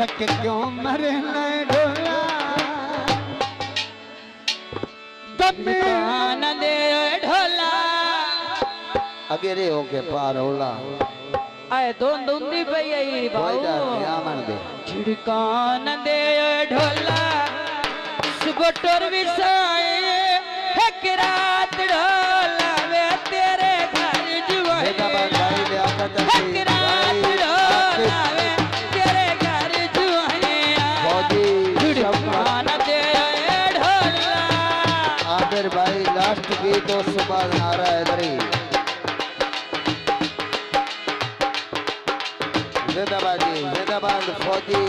तक क्यों मरे न ढोला कान दे ढोला अगेरे होके पार होला आए तो दुंदी पई आई कोई डर बाऊ नहीं आमन दे छिड़कान दे ढोला सुबटोर विसाए एक रात ढोला वे तेरे घर जुआए एक रात ढोला वे तेरे घर जुआए छिड़कान दे ढोला आमिर भाई लास्ट की तो सुबह नारा हैदरी जिंदाबाद फौजी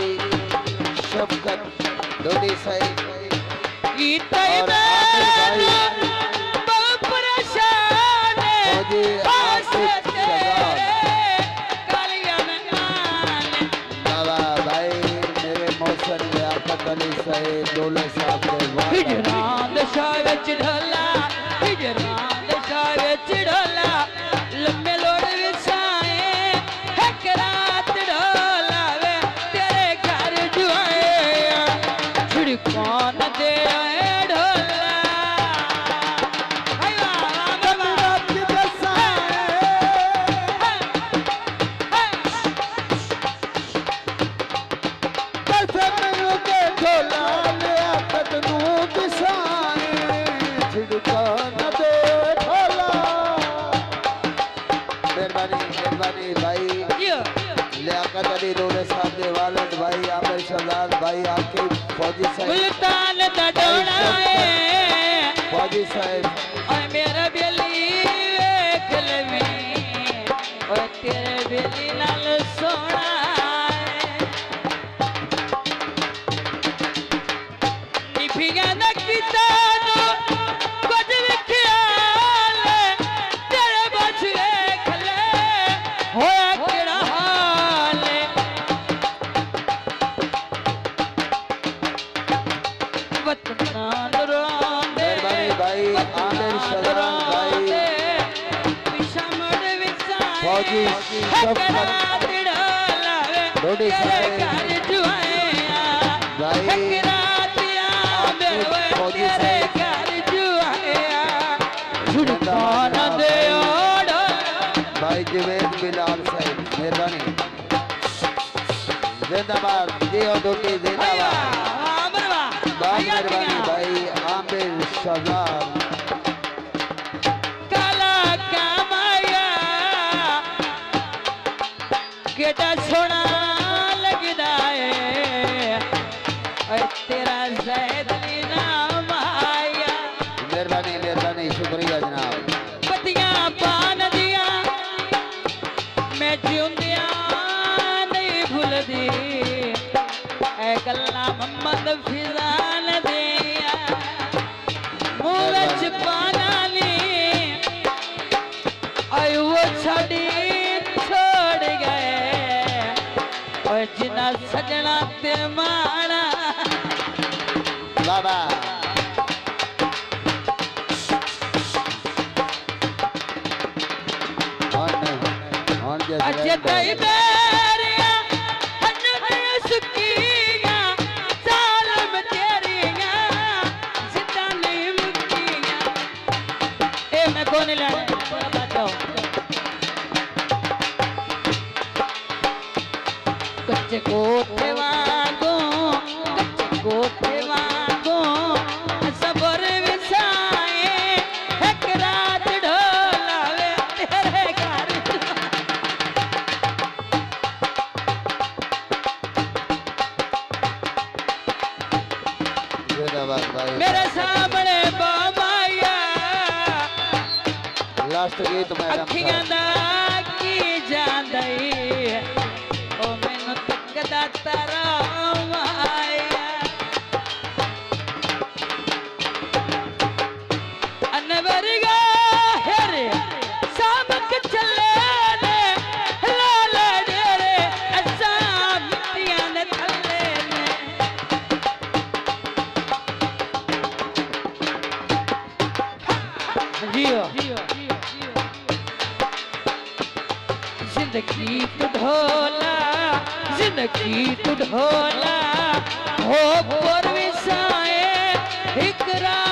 शफकत दोदी साहिब और आमिर भाई बहुत परेशान फौजी आसिफ शहजाद बाबा भाई मेरे मौसम लियाकत अली साहिब दौलत साहब के वादा हिजरान शाह ढोला हिजरान शाह ढोला लम्बे लोड़ विछाए एक रात ढोला वे तेरे घर जुआए छिड़कान दे ढोला हाय मेहरबानी भाई लियाकत अली दौलत साहब दे वालिद भाई आमिर शहजाद भाई आपके फौजी साहब मुल्तान दा डोला है फौजी साहब ओए मेरा बेली वेख लवी ओए तेरे बेली नाल सोना निभिया दा कितानो कुछ विख्याल तेरे बच वेख ले होया केड़ा हाल वतनान रोंदे मेहरबानी भाई आमिर शहजाद भाई फौजी शफकत दोदी साहिब भाई फौजी साहिब भाई जवेद बिलाल साहिब मेहरबानी जिंदाबाद जियो दोदी जिंदाबाद बहुत मेहरबानी भाई आमिर शहजाद काला कामाया केटा सोना लगदा है और तेरा ज़ैद नी नाम आया मेहरबानी शुक्रिया जनाब पतियां पान दिया मैं जिंदिया नहीं भूलदी ऐ गल्ला मोहम्मद फिजान दिया मुंह विच पाना ली आय वो छड़ी छोड़ गए और जिना सजना ते माना बाबा अजे तई बेरिया हन्ने सुकिया सालम तेरिया जिंदा नहीं मुकिया ए मैं कौन लाने थोड़ा बताओ कच्चे कोठे वागो सबर विछाए एक रात ढोला वे तेरे घर मेरे सामने बाबाया लास्ट गीत मैडम अखियां दा की जांदई ओ मैनू तकदा तारा माया अनवर गा हेरे सामक चले ने लाल डेरे असा मिट्टियां ने थल्ले ने जियो जिंदगी तू ढोला, जिंदगी तू ढोला हो पुर विसाए इकरार